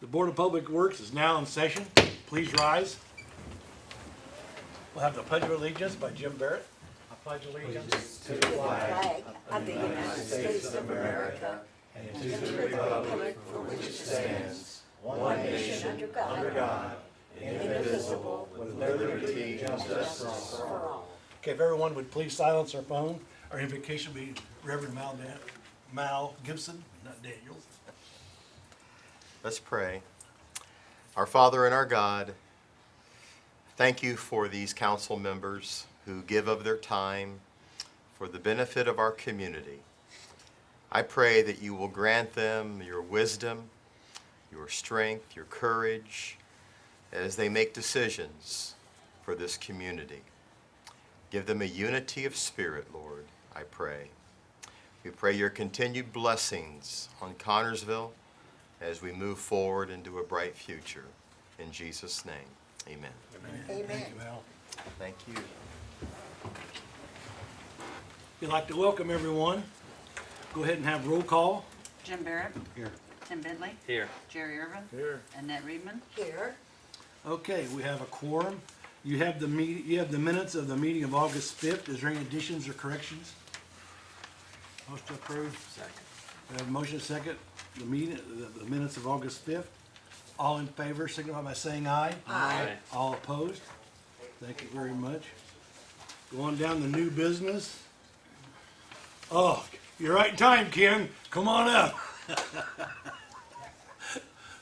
The Board of Public Works is now in session. Please rise. We'll have the Pledge of Allegiance by Jim Barrett. I pledge allegiance to the flag of the United States of America and to the republic for which it stands, one nation under God, indivisible, with liberty and justice for all. Okay, if everyone would please silence their phone. Our invocation will be Reverend Mal Gibson, not Daniel. Let's pray. Our Father and our God, thank you for these council members who give of their time for the benefit of our community. I pray that you will grant them your wisdom, your strength, your courage as they make decisions for this community. Give them a unity of spirit, Lord, I pray. We pray your continued blessings on Connersville as we move forward into a bright future. In Jesus' name, amen. Amen. Thank you, Mal. Thank you. We'd like to welcome everyone. Go ahead and have roll call. Jim Barrett. Here. Tim Bidley. Here. Jerry Irvin. Here. Annette Reedman. Here, Okay, we have a quorum. You have the minutes of the meeting of August 5th. Is there any additions or corrections? Motion to approve. Second. We have a motion and a second. The minutes of August 5th. All in favor, signify by saying aye. Aye. All opposed? Thank you very much. Going down to new business. Oh, you're right in time, Ken. Come on up.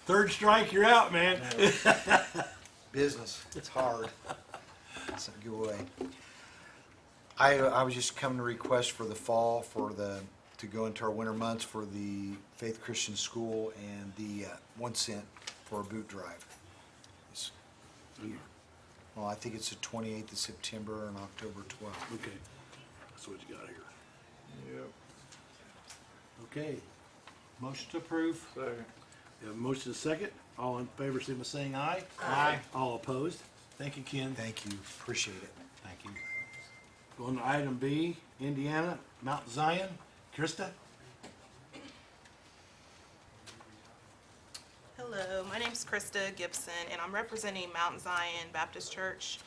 Third strike, you're out, man. Business, it's hard. So go away. I was just coming to request for the fall to go into our winter months for the Faith Christian School and the 1 cent for a boot drive. Well, I think it's the 28th of September and October 12th. Okay, that's what you got here. Yep. Okay, Motion to approve. Second. we have a motion and a second. All in favor, signify by saying aye. Aye. All opposed? Thank you, Ken. Thank you, appreciate it. Thank you. Going to item B, Indiana, Mount Zion. Krista? Hello, my name's Krista Gibson, and I'm representing Mount Zion Baptist Church.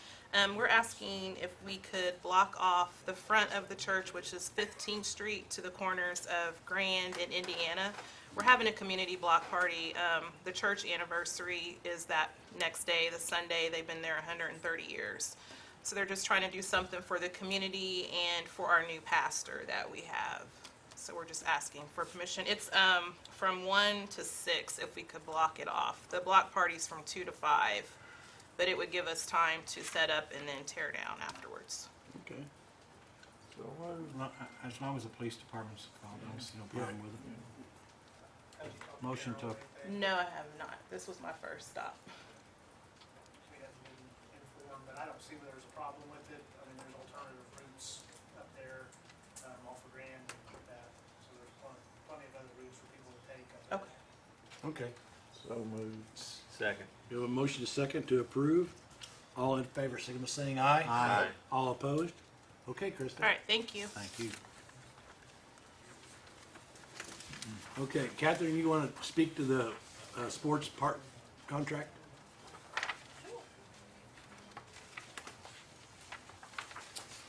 We're asking if we could block off the front of the church, which is 15th Street, to the corners of Grand and Indiana. We're having a community block party. The church anniversary is that next day, the Sunday. They've been there 130 years. So they're just trying to do something for the community and for our new pastor that we have. So we're just asking for permission. It's from 1 to 6 if we could block it off. The block party's from 2 to 5, but it would give us time to set up and then tear down afterwards. Okay. So moved. As long as the police department's called, I don't see no problem with it. Motion to, No, I have not. This was my first stop. We have been informed, but I don't see that there's a problem with it. I mean, there's alternative routes up there, off of Grand and that, so there's plenty of other routes for people to take up there. Okay. Okay. So moved. Second. We have a motion and a second to approve. All in favor, signify by saying aye. Aye. All opposed? Okay, Krista. All right, thank you. Thank you. Okay, Catherine, you want to speak to the sports park contract?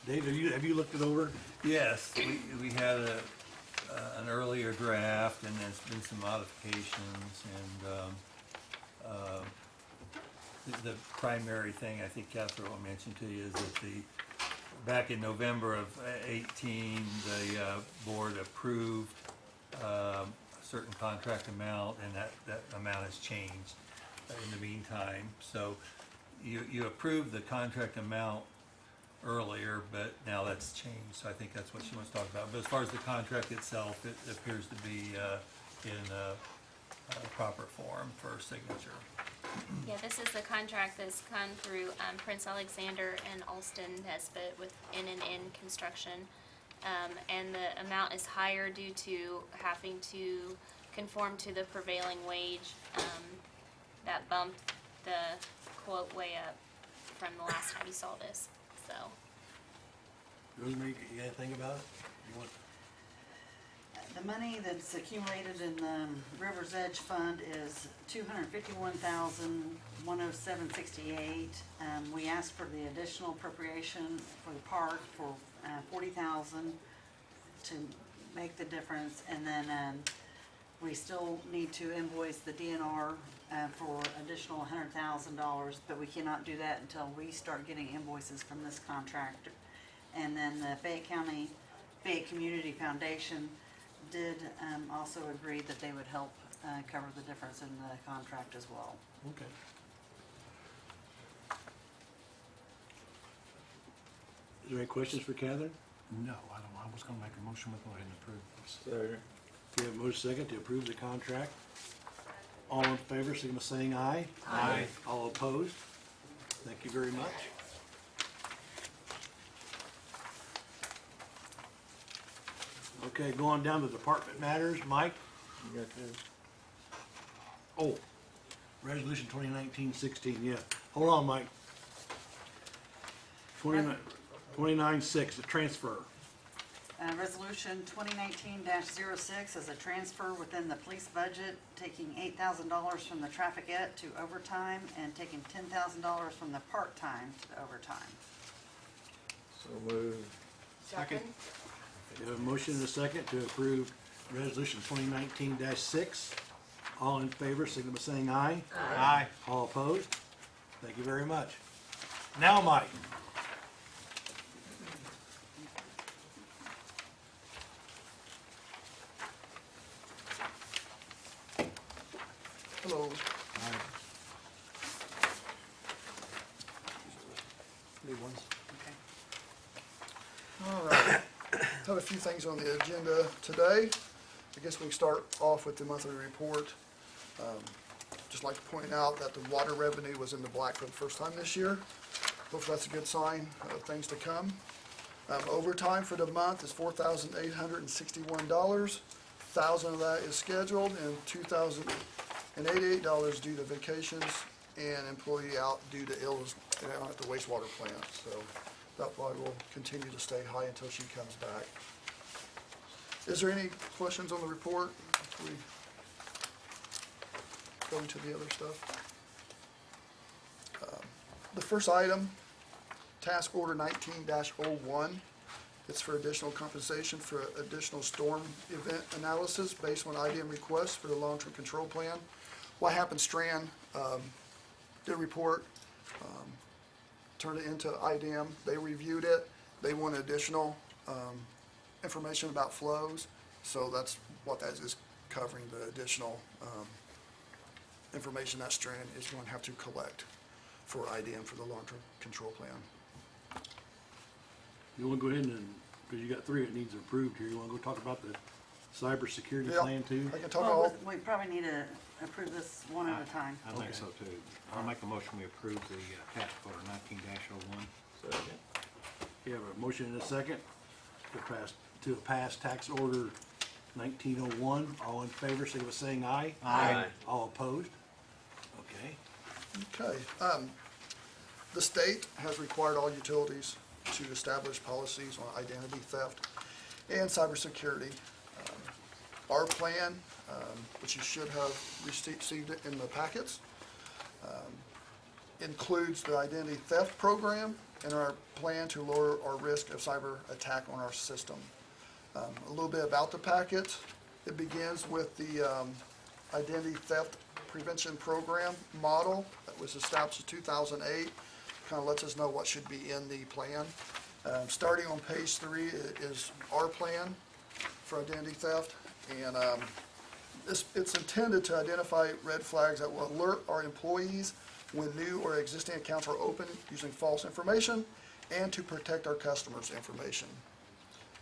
Dave, have you looked it over? Yes, we had an earlier draft, and there's been some modifications, and the primary thing I think Catherine will mention to you is that back in November of 18, the board approved a certain contract amount, and that amount has changed in the meantime. So you approved the contract amount earlier, but now that's changed, so I think that's what she wants to talk about. But as far as the contract itself, it appears to be in a proper form for signature. Yeah, this is the contract that's come through Prince Alexander and Alston Nesbitt with N&N Construction. And the amount is higher due to having to conform to the prevailing wage. That bumped the quote way up from the last time you saw this, so. Rosemary, you got anything about it? You want? The money that's accumulated in the River's Edge Fund is $251,107.68. We asked for the additional appropriation for the park for $40,000 to make the difference, and then we still need to invoice the DNR for additional $100,000, but we cannot do that until we start getting invoices from this contractor. And then the Fayette Community Foundation did also agree that they would help cover the difference in the contract as well. Okay. Is there any questions for Catherine? No, I don't, I was gonna make a motion, we'll go ahead and approve this. Second. We have a motion second to approve the contract. All in favor, signify by saying aye. Aye. All opposed? Thank you very much. Okay, going down to department matters, Mike? You got this? Oh, resolution 2019-16, yeah. Hold on, Mike. 29-6, the transfer. Resolution 2019-06 is a transfer within the police budget, taking $8,000 from the trafficette to overtime and taking $10,000 from the part-time to the overtime. So moved. Second. We have a motion and a second to approve resolution 2019-6. All in favor, signify by saying aye. Aye. All opposed? Thank you very much. Now, Mike. Hello. New ones. All right. Have a few things on the agenda today. I guess we can start off with the monthly report. Just like to point out that the water revenue was in the black for the first time this year. Hopefully that's a good sign of things to come. Overtime for the month is $4,861. $1,000 of that is scheduled and $2,088 due to vacations and employee out due to illness at the wastewater plant. So that probably will continue to stay high until she comes back. Is there any questions on the report before we go into the other stuff? The first item, task order 19-01. It's for additional compensation for additional storm event analysis based on IDM requests for the long-term control plan. What happened, Strand did a report, turned it into IDM. They reviewed it. They want additional information about flows. So that's what that is covering, the additional information that Strand is going to have to collect for IDM for the long-term control plan. You wanna go ahead and, because you got three that needs approved here, you wanna go talk about the cybersecurity Yeah, plan too? I can talk Well, all, we probably need to approve this one at a time. I think Okay. so too. I'll make a motion, we approve the task order 19-01. Second. You have a motion and a second to pass tax order 1901. All in favor, signify by saying aye. Aye. All opposed? Okay. okay. The state has required all utilities to establish policies on identity theft and cybersecurity. Our plan, which you should have received it in the packets, includes the identity theft program and our plan to lower our risk of cyber attack on our system. A little bit about the packet. It begins with the identity theft prevention program model that was established in 2008. Kind of lets us know what should be in the plan. Starting on page 3 is our plan for identity theft, and it's intended to identify red flags that will alert our employees when new or existing accounts are opened using false information, and to protect our customers' information.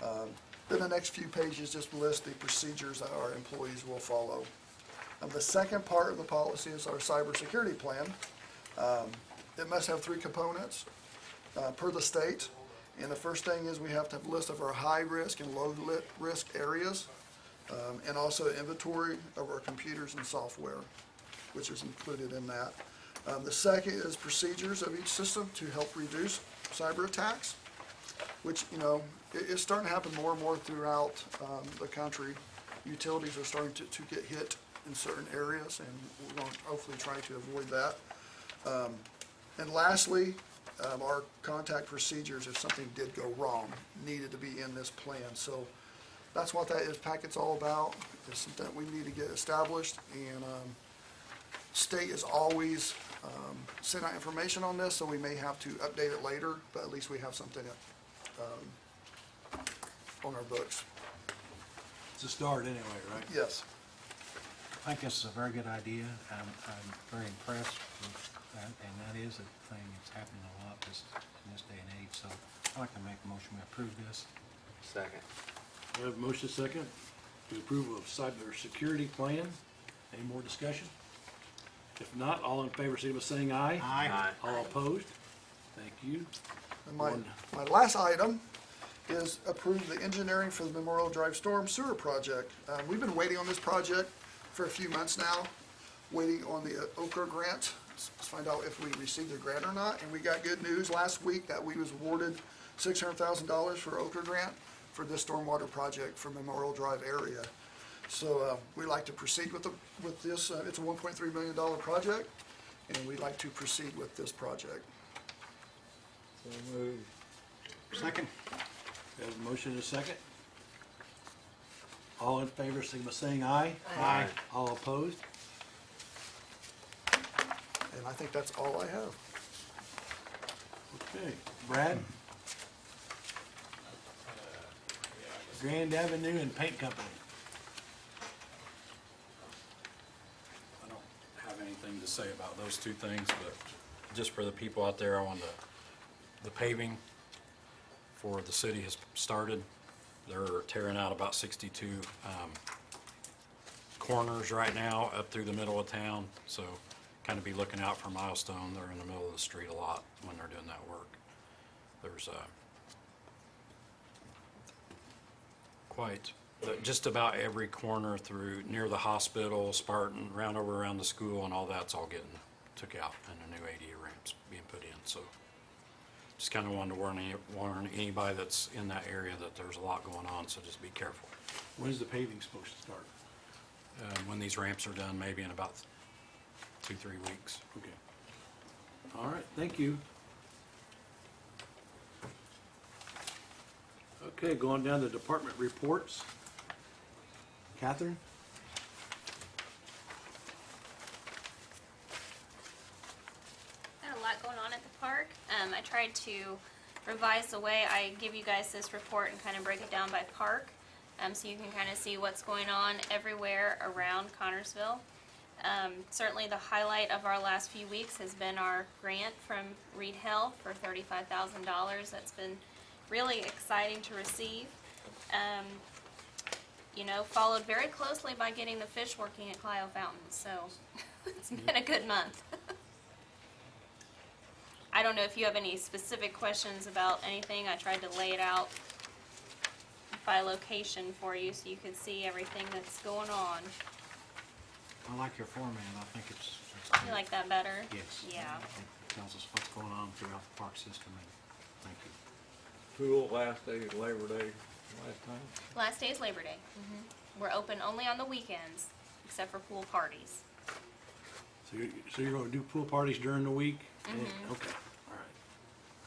Then the next few pages just list the procedures that our employees will follow. The second part of the policy is our cybersecurity plan. It must have 3 components per the state. And the first thing is we have to have a list of our high risk and low risk areas, and also an inventory of our computers and software, which is included in that. The second is procedures of each system to help reduce cyber attacks, which, you know, it's starting to happen more and more throughout the country. utilities are starting to get hit in certain areas, and we're going to hopefully try to avoid that. And lastly, our contact procedures, if something did go wrong, needed to be in this plan. So that's what that packet's all about. It's something that we need to get established, and state is always send out information on this, so we may have to update it later, but at least we have something on our books. It's a start anyway, right? Yes. I think this is a very good idea. I'm very impressed with that, and that is a thing that's happening a lot in this day and age. So I'd like to make a motion we approve this. Second. We have a motion second to approve of cybersecurity plan. Any more discussion? If not, all in favor, say by saying aye. Aye. All opposed? Thank you. And my last item is approve the engineering for the Memorial Drive Storm Sewer Project. We've been waiting on this project for a few months now, waiting on the Okra grant. Let's find out if we received the grant or not. And we got good news last week that we was awarded $600,000 for Okra grant for this stormwater project for Memorial Drive area. So we'd like to proceed with this. It's a $1.3 million project, and we'd like to proceed with this project. So moved. Second. We have a motion and a second. All in favor, say by saying aye. Aye. All opposed? And I think that's all I have. Okay. Brad? Grand Avenue and Paint Company. I don't have anything to say about those two things, but just for the people out there, I want the paving for the city has started. They're tearing out about 62 corners right now up through the middle of town, so kind of be looking out for Milestone. They're in the middle of the street a lot when they're doing that work. There's just about every corner through near the hospital, Spartan, around the school, and all that's all getting took out, and a new ADA ramp's being put in. So just kind of wanted to warn anybody that's in that area that there's a lot going on, so just be careful. When's the paving supposed to start? When these ramps are done, maybe in about 2-3 weeks. Okay. All right, thank you. Okay, going down to department reports. Catherine? Got a lot going on at the park. I tried to revise the way I give you guys this report and kind of break it down by park, so you can kind of see what's going on everywhere around Connersville. Certainly the highlight of our last few weeks has been our grant from Reed Health for $35,000. That's been really exciting to receive. Followed very closely by getting the fish working at Clio Fountain, so it's been a good month. I don't know if you have any specific questions about anything. I tried to lay it out by location for you so you could see everything that's going on. I like your format. I think it's You good. like that better? Yes. Yeah. It tells us what's going on throughout the park system, and thank you. Pool last day, Labor Day, last time. Last day is Labor Day. We're open only on the weekends, except for pool parties. So you're gonna do pool parties during the week? Okay, all right.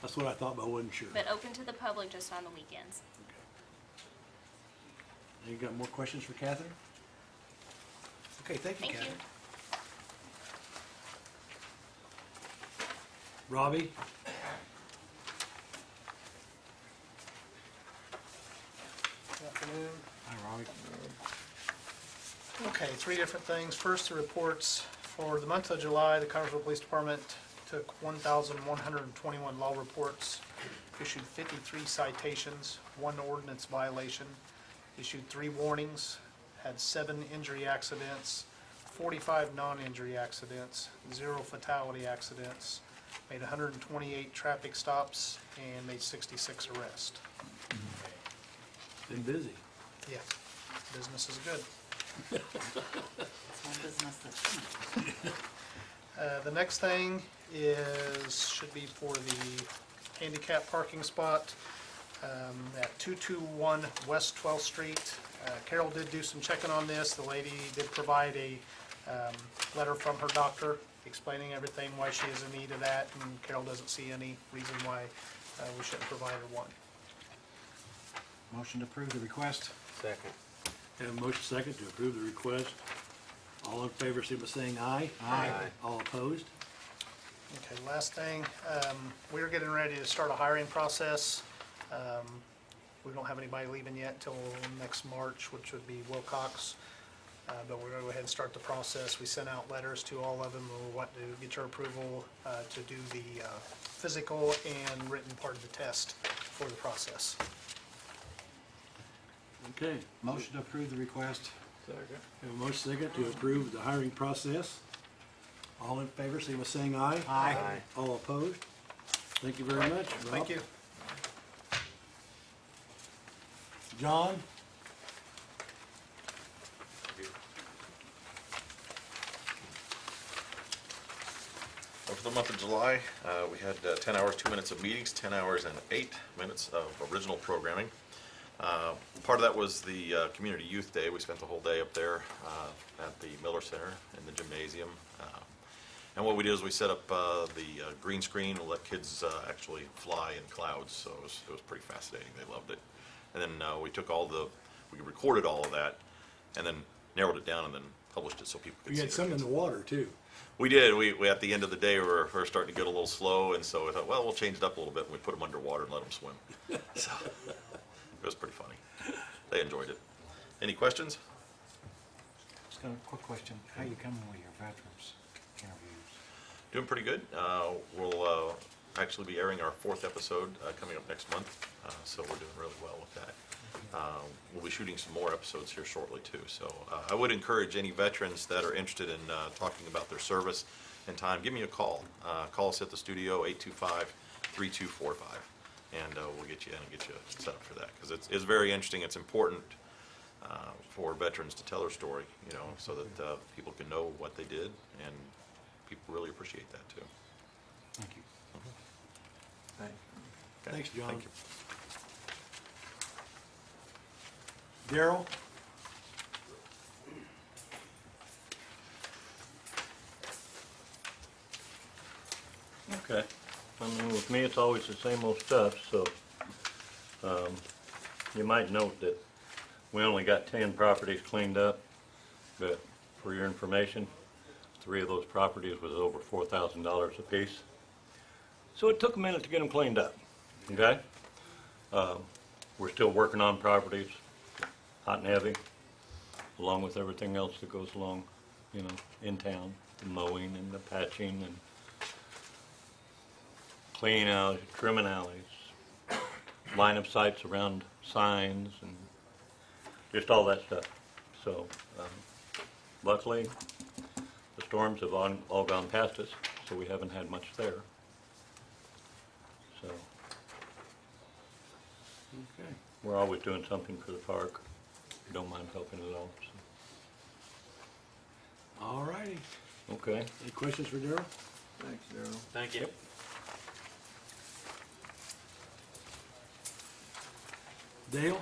That's what I thought, but I wasn't sure. But open to the public just on the weekends. Okay. You got more questions for Catherine? Okay, thank you, Thank you. Catherine. Robbie? Good afternoon. Hi, Robbie. Okay, three different things. First, the reports. For the month of July, the Connersville Police Department took 1,121 law reports, issued 53 citations, 1 ordinance violation, issued 3 warnings, had 7 injury accidents, 45 non-injury accidents, 0 fatality accidents, made 128 traffic stops, and made 66 arrests. Been busy. Yeah, business is good. Small business that's The next thing should be for the handicap parking spot at 221 West 12th Street. Carol did do some checking on this. The lady did provide a letter from her doctor explaining everything, why she is in need of that, and Carol doesn't see any reason why we shouldn't provide her one. Motion to approve the request? Second. Have a motion second to approve the request. All in favor, say by saying aye. Aye. All opposed? Okay, last thing, we're getting ready to start a hiring process. We don't have anybody leaving yet until next March, which would be Wilcox. But we're gonna go ahead and start the process. We sent out letters to all of them. We want to get your approval to do the physical and written part of the test for the process. Okay. Motion to approve the request? Second. Have a motion second to approve the hiring process. All in favor, say by saying aye. Aye. All opposed? Thank you very much. Thank you. John? For the month of July, we had 10 hours, 2 minutes of meetings, 10 hours and 8 minutes of original programming. Part of that was the Community Youth Day. We spent the whole day up there at the Miller Center in the gymnasium. And what we did is we set up the green screen and let kids actually fly in clouds, so it was pretty fascinating. They loved it. And then we recorded all of that and then narrowed it down and then published it so people could see You it. had some in the water, too. We did. We at the end of the day, we were starting to get a little slow, and so we thought, well, we'll change it up a little bit, and we put them underwater and let them swim. So it was pretty funny. They enjoyed it. Any questions? Just got a quick question. How you coming with your veterans interviews? Doing pretty good. We'll actually be airing our 4th episode coming up next month, so we're doing really well with that. We'll be shooting some more episodes here shortly too. So I would encourage any veterans that are interested in talking about their service and time, give me a call. Call us at the studio, 825-3245, and we'll get you in and get you set up for that, because it's very interesting. It's important for veterans to tell their story, you know, so that people can know what they did, and people really appreciate that too. Thank you. Okay. Thanks, John. Thank you. Daryl? Okay. I mean, with me, it's always the same old stuff, so, you might note that we only got 10 properties cleaned up, but for your information, 3 of those properties was over $4,000 apiece. So it took a minute to get them cleaned up, okay? We're still working on properties, hot and heavy, along with everything else that goes along, you know, in town, the mowing and the patching and cleaning alleys, trimming alleys, line of sights around signs and just all that stuff. So, luckily, the storms have all gone past us, so we haven't had much there. So, Okay. we're always doing something for the park. Don't mind helping at all, All righty. so. Okay. Any questions for Daryl? Thanks, Darryl. Thank you. Dale?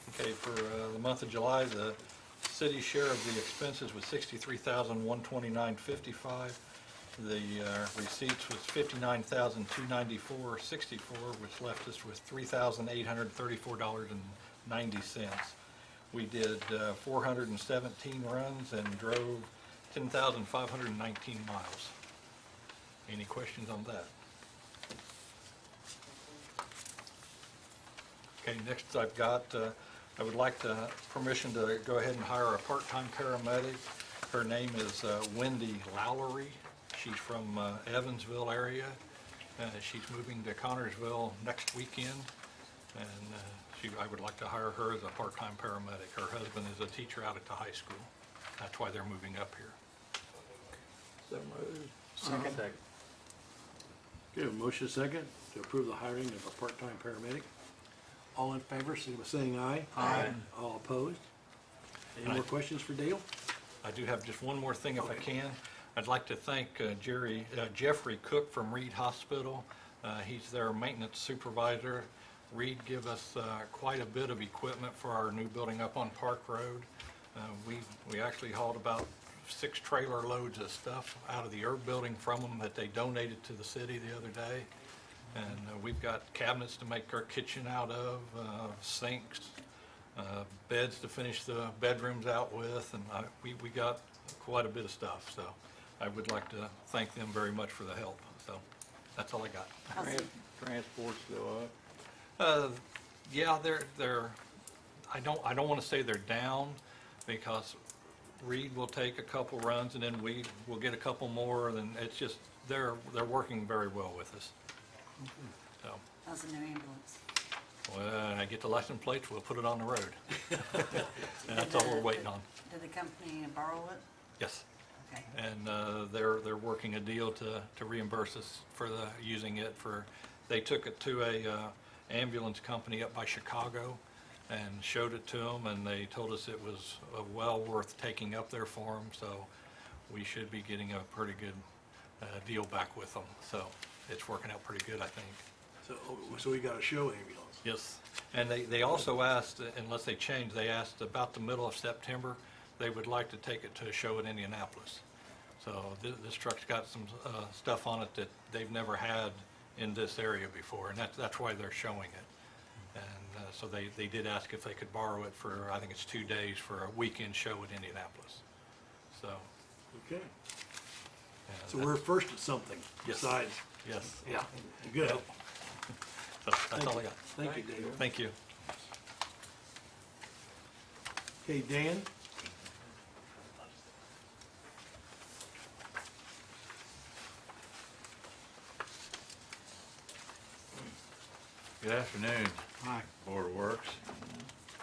Okay, for the month of July, the city share of the expenses was $63,129.55. The receipts was $59,294.64, which left us with $3,834.90. We did 417 runs and drove 10,519 miles. Any questions on that? Okay, next I've got, I would like permission to go ahead and hire a part-time paramedic. Her name is Wendy Lowry. She's from Evansville area. She's moving to Connorsville next weekend, and I would like to hire her as a part-time paramedic. Her husband is a teacher out at the high school. That's why they're moving up here. Second. Okay, a motion second to approve the hiring of a part-time paramedic. All in favor, signify by saying aye. Aye. All opposed? Any more questions for Dale? I do have just one more thing if I can. I'd like to thank Jeffrey Cook from Reed Hospital. He's their maintenance supervisor. Reed give us quite a bit of equipment for our new building up on Park Road. We actually hauled about 6 trailer loads of stuff out of the herb building from them that they donated to the city the other day. And we've got cabinets to make our kitchen out of, sinks, beds to finish the bedrooms out with, and we got quite a bit of stuff. So I would like to thank them very much for the help. So that's all I got. Transport's go up. Yeah, they're. I don't want to say they're down, because Reed will take a couple runs and then we will get a couple more, and it's just they're working very well with us. So. How's the new ambulance? When I get the license plates, we'll put it on the road. And that's all we're waiting on. Did the company borrow it? Yes. Okay. And they're working a deal to reimburse us for using it for. They took it to a ambulance company up by Chicago and showed it to them, and they told us it was well worth taking up there for them. So we should be getting a pretty good deal back with them. So it's working out pretty good, I think. So we got a show ambulance. Yes, and they also asked, unless they changed, they asked about the middle of September, they would like to take it to a show in Indianapolis. So this truck's got some stuff on it that they've never had in this area before, and that's why they're showing it. And so they did ask if they could borrow it for, I think it's 2 days, for a weekend show in Indianapolis. So. Okay. Yeah, So we're first at something Yes. besides. Yes. Yeah, good. Yep. So that's all I got. Thank you, David. Thank you. Okay, Dan? Good afternoon, Hi. Board of Works.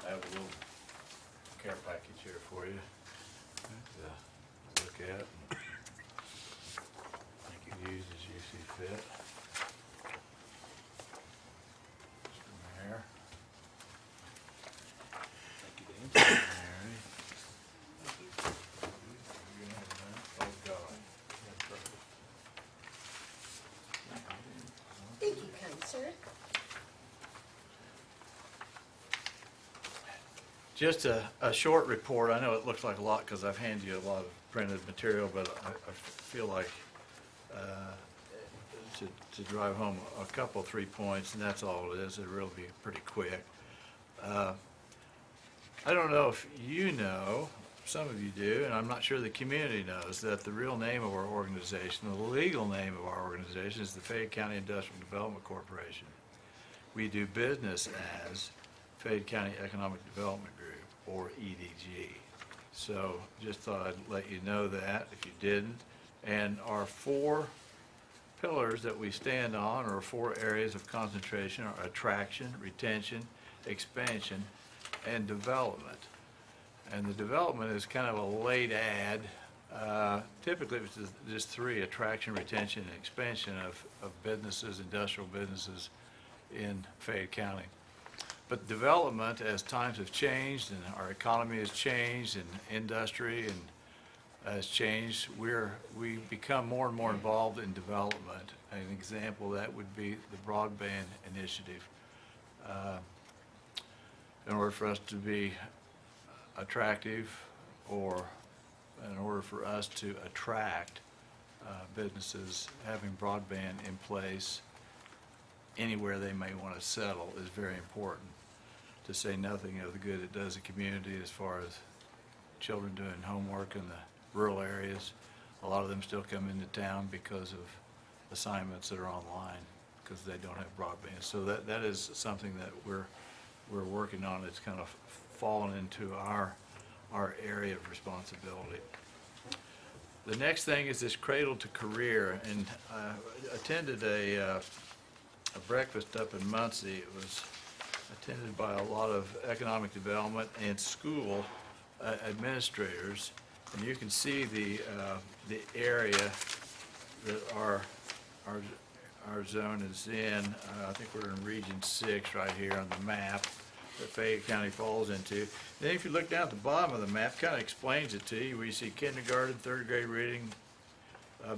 I have a little care package here for you to look at and use as you see fit. Mr. Mayor. Thank you, Dan. Mary. Oh, God. Thank you, kind sir. Just a short report. I know it looks like a lot because I've handed you a lot of printed material, but I feel like to drive home a couple, 3 points, and that's all it is. It'll really be pretty quick. I don't know if you know, some of you do, and I'm not sure the community knows, that the real name of our organization, the legal name of our organization, is the Fayette County Industrial Development Corporation. We do business as Fayette County Economic Development Group, or EDG. So just thought I'd let you know that if you didn't. And our 4 pillars that we stand on, or 4 areas of concentration, are attraction, retention, expansion, and development. And the development is kind of a late add. Typically it was just 3: attraction, retention, and expansion of businesses, industrial businesses in Fayette County. But development, as times have changed and our economy has changed and industry has changed, we become more and more involved in development. An example of that would be the broadband initiative. In order for us to be attractive, or in order for us to attract businesses, having broadband in place anywhere they may want to settle is very important, to say nothing of the good it does the community as far as children doing homework in the rural areas. A lot of them still come into town because of assignments that are online, because they don't have broadband. So that is something that we're working on. It's kind of fallen into our area of responsibility. The next thing is this Cradle to Career, and I attended a breakfast up in Muncie. It was attended by a lot of economic development and school administrators, and you can see the area that our zone is in. I think we're in Region 6 right here on the map that Fayette County falls into. Then if you look down at the bottom of the map, kind of explains it to you, where you see kindergarten, 3rd grade reading,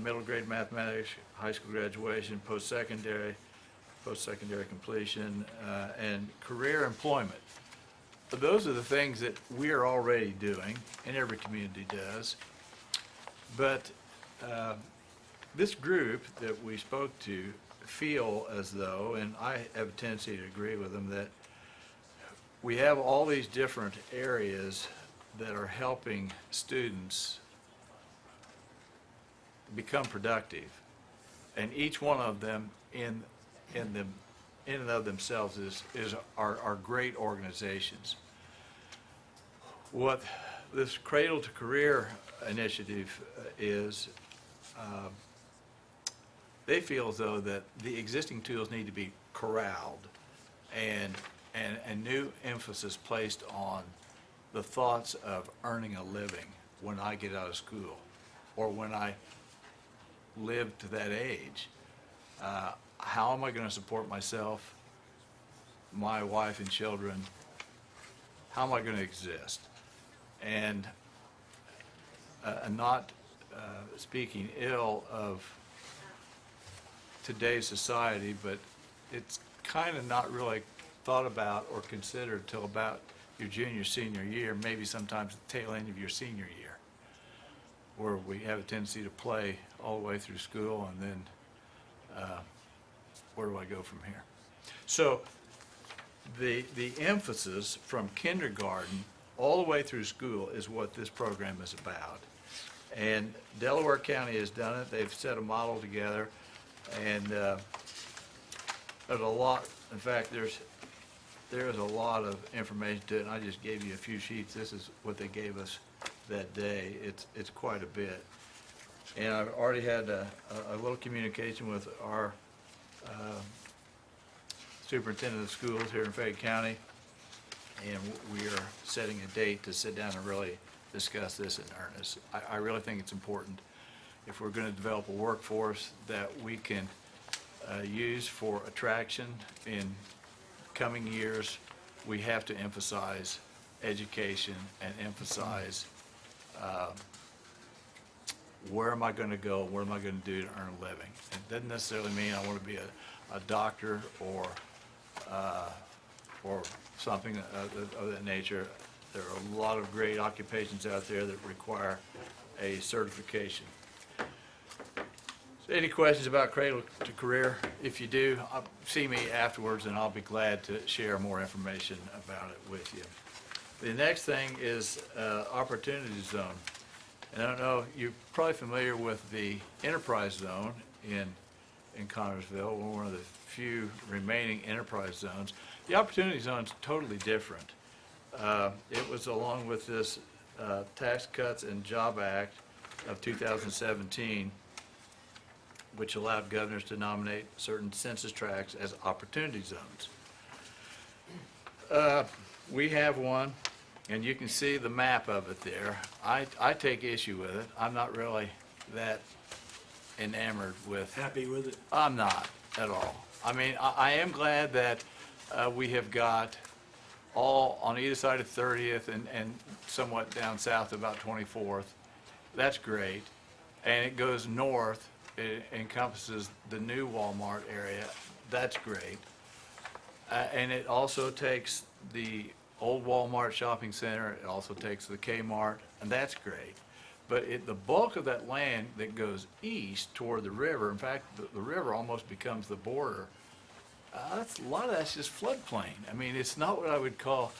middle grade mathematics, high school graduation, post-secondary completion, and career employment. Those are the things that we are already doing, and every community does. But this group that we spoke to feel as though, and I have a tendency to agree with them, that we have all these different areas that are helping students become productive. And each one of them in and of themselves are great organizations. What this Cradle to Career initiative is, they feel as though that the existing tools need to be corralled and new emphasis placed on the thoughts of earning a living when I get out of school or when I live to that age. How am I going to support myself, my wife and children? How am I going to exist? And not speaking ill of today's society, but it's kind of not really thought about or considered till about your junior, senior year, maybe sometimes the tail end of your senior year, where we have a tendency to play all the way through school, and then where do I go from here? So the emphasis from kindergarten all the way through school is what this program is about. And Delaware County has done it. They've set a model together, and there's a lot. In fact, there's a lot of information to it, and I just gave you a few sheets. This is what they gave us that day. It's quite a bit. And I've already had a little communication with our superintendent of schools here in Fayette County, and we are setting a date to sit down and really discuss this in earnest. I really think it's important, if we're going to develop a workforce that we can use for attraction in coming years, we have to emphasize education and emphasize where am I going to go, what am I going to do to earn a living. It doesn't necessarily mean I want to be a doctor or something of that nature. There are a lot of great occupations out there that require a certification. So any questions about Cradle to Career? If you do, see me afterwards, and I'll be glad to share more information about it with you. The next thing is Opportunity Zone. And I don't know, you're probably familiar with the Enterprise Zone in Connersville. We're one of the few remaining enterprise zones. The Opportunity Zone is totally different. It was along with this Tax Cuts and Job Act of 2017, which allowed governors to nominate certain census tracts as opportunity zones. We have one, and you can see the map of it there. I take issue with it. I'm not really that enamored with. Happy with it? I'm not at all. I mean, I am glad that we have got all on either side of 30th and somewhat down south about 24th. That's great. And it goes north. It encompasses the new Walmart area. That's great. And it also takes the old Walmart shopping center. It also takes the Kmart, and that's great. But the bulk of that land that goes east toward the river, in fact, the river almost becomes the border. A lot of that's just floodplain. I mean, it's not what I would call,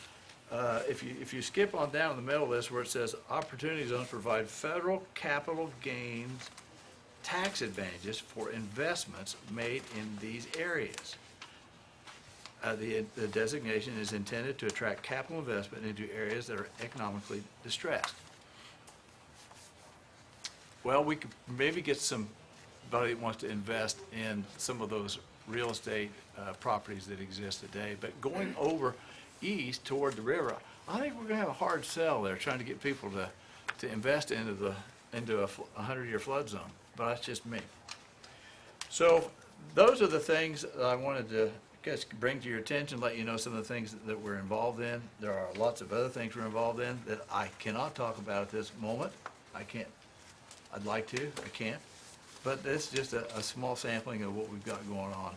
if you skip on down in the middle of this where it says opportunity zones provide federal capital gains tax advantages for investments made in these areas. The designation is intended to attract capital investment into areas that are economically distressed. Well, we could maybe get somebody that wants to invest in some of those real estate properties that exist today, but going over east toward the river, I think we're going to have a hard sell there, trying to get people to invest into a 100-year flood zone. But that's just me. So those are the things that I wanted to bring to your attention, let you know some of the things that we're involved in. There are lots of other things we're involved in that I cannot talk about at this moment. I can't. I'd like to, I can't. but that's just a small sampling of what we've got going on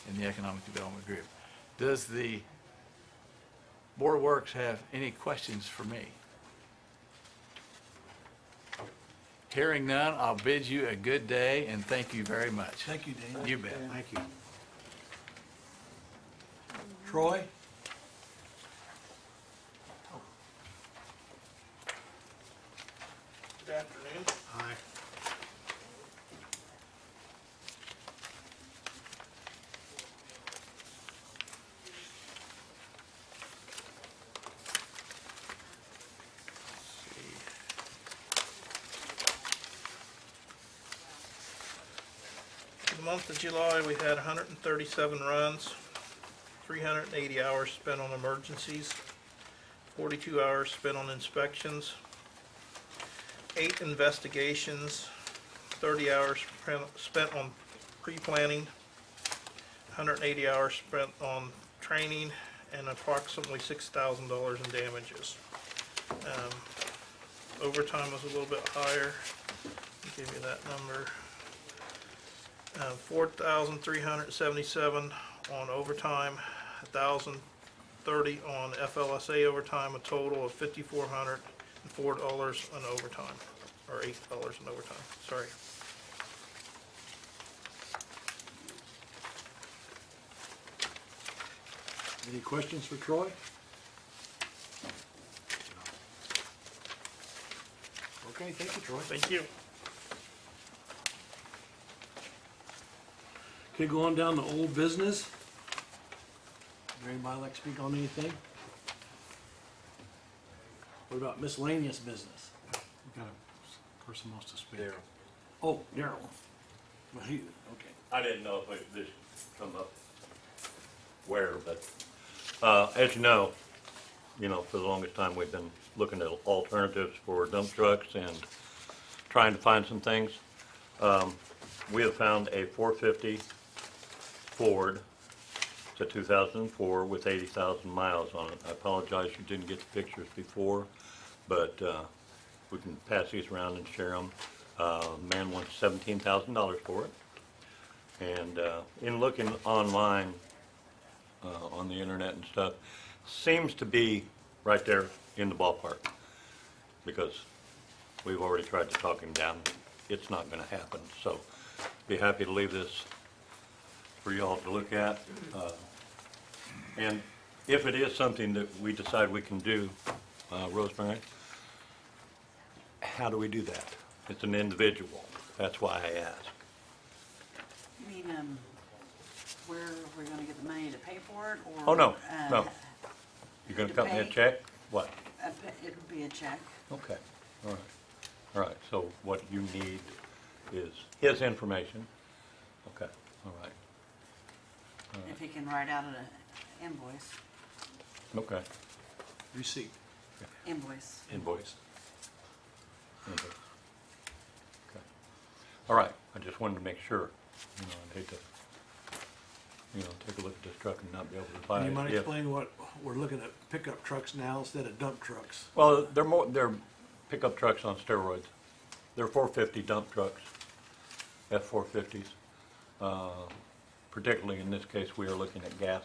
in the Economic Development Group. Does the Board of Works have any questions for me? Hearing none, I'll bid you a good day and thank you very much. Thank you, Dana. You bet. Thank you. Troy? Good afternoon. Hi. For the month of July, we had 137 runs, 380 hours spent on emergencies, 42 hours spent on inspections, 8 investigations, 30 hours spent on pre-planning, 180 hours spent on training, and approximately $6,000 in damages. Overtime was a little bit higher. I'll give you that number. 4,377 on overtime, 1,030 on FLSA overtime, a total of $5,404 on overtime, or $8 in overtime, sorry. Any questions for Troy? Okay, thank you, Troy. Thank you. Okay, go on down to old business. Anybody like to speak on anything? What about miscellaneous business? We got a person wants to speak. Oh, Daryl. Well, he, okay. I didn't know if this come up where, but, as you know, for the longest time, we've been looking at alternatives for dump trucks and trying to find some things. We have found a 450 Ford. It's a 2004 with 80,000 miles on it. I apologize you didn't get the pictures before, but we can pass these around and share them. Man wants $17,000 for it. And in looking online, on the internet and stuff, seems to be right there in the ballpark, because we've already tried to talk him down. It's not going to happen. So be happy to leave this for y'all to look at. And if it is something that we decide we can do, Rosemary, how do we do that? It's an individual. That's why I asked. You mean, where we're gonna get the money to pay for it, or? Oh, no, no. You're going to to cut me a pay? check? What? It would be a check. Okay, all right. All right, so what you need is his information. Okay, all right. If he can write out an invoice. Okay. Receipt. Invoice. Invoice. Okay. All right, I just wanted to make sure, I'd hate to, take a look at this truck and not be able to buy it. You might if- explain what, we're looking at pickup trucks now instead of dump trucks. Well, they're pickup trucks on steroids. They're 450 dump trucks, F-450s. Particularly in this case, we are looking at gas.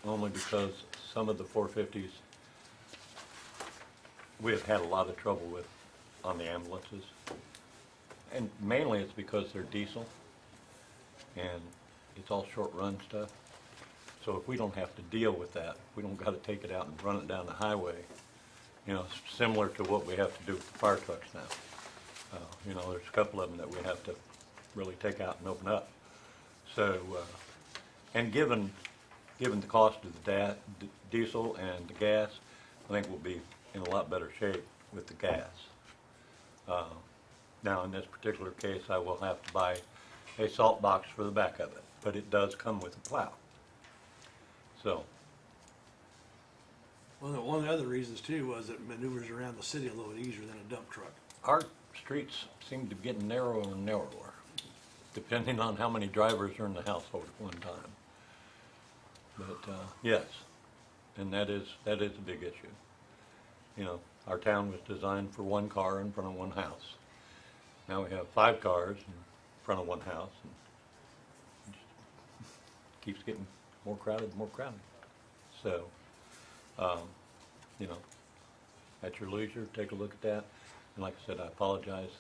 Only because some of the 450s, we have had a lot of trouble with on the ambulances. And mainly it's because they're diesel, and it's all short-run stuff. So if we don't have to deal with that, we don't got to take it out and run it down the highway, similar to what we have to do with the fire trucks now. There's a couple of them that we have to really take out and open up. So, and given the cost of the diesel and the gas, I think we'll be in a lot better shape with the gas. Now, in this particular case, I will have to buy a salt box for the back of it, but it does come with a plow. So, Well, one of the other reasons too was it maneuvers around the city a little easier than a dump truck. our streets seem to be getting narrower and narrower, depending on how many drivers are in the household at one time. But, yes, and that is a big issue. Our town was designed for one car in front of one house. Now we have 5 cars in front of one house, and it just keeps getting more crowded, more crowded. So, you know, at your leisure, take a look at that. And like I said, I apologize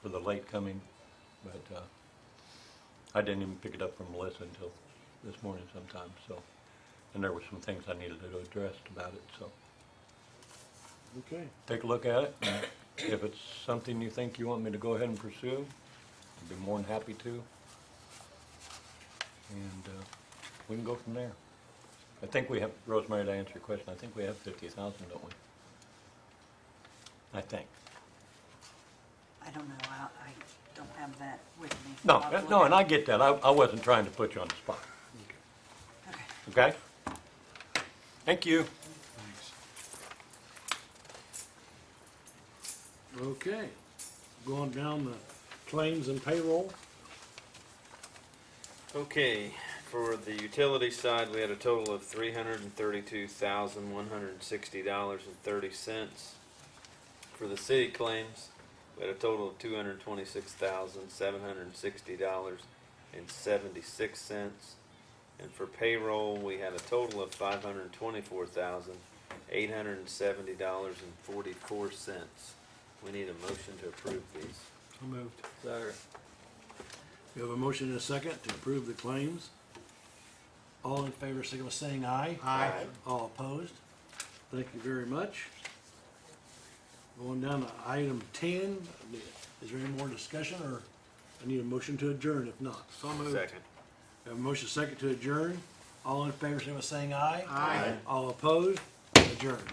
for the late coming, but I didn't even pick it up from Melissa until this morning sometime, so. And there were some things I needed to address about it, so. Okay. Take a look at it. And if it's something you think you want me to go ahead and pursue, I'd be more than happy to. And we can go from there. I think we have, Rosemary, to answer your question, I think we have 50,000, don't we? I think. I don't know, I don't have that with me. No, I'll have to look no, at and it. I get that. I wasn't trying to put you on the spot. Okay. Okay? Thank you. Okay, going down the claims and payroll. Okay, for the utility side, we had a total of $332,160.30. For the city claims, we had a total of $226,760.76. And for payroll, we had a total of $524,870.44. We need a motion to approve these. So moved. Second. We have a motion and a second to approve the claims. All in favor, signal by saying aye. Aye. All opposed? Thank you very much. Going down to item 10, is there any more discussion, or I need a motion to adjourn if not? So moved. Second. We have a motion second to adjourn. All in favor, signal by saying aye. Aye. All opposed? Adjourned.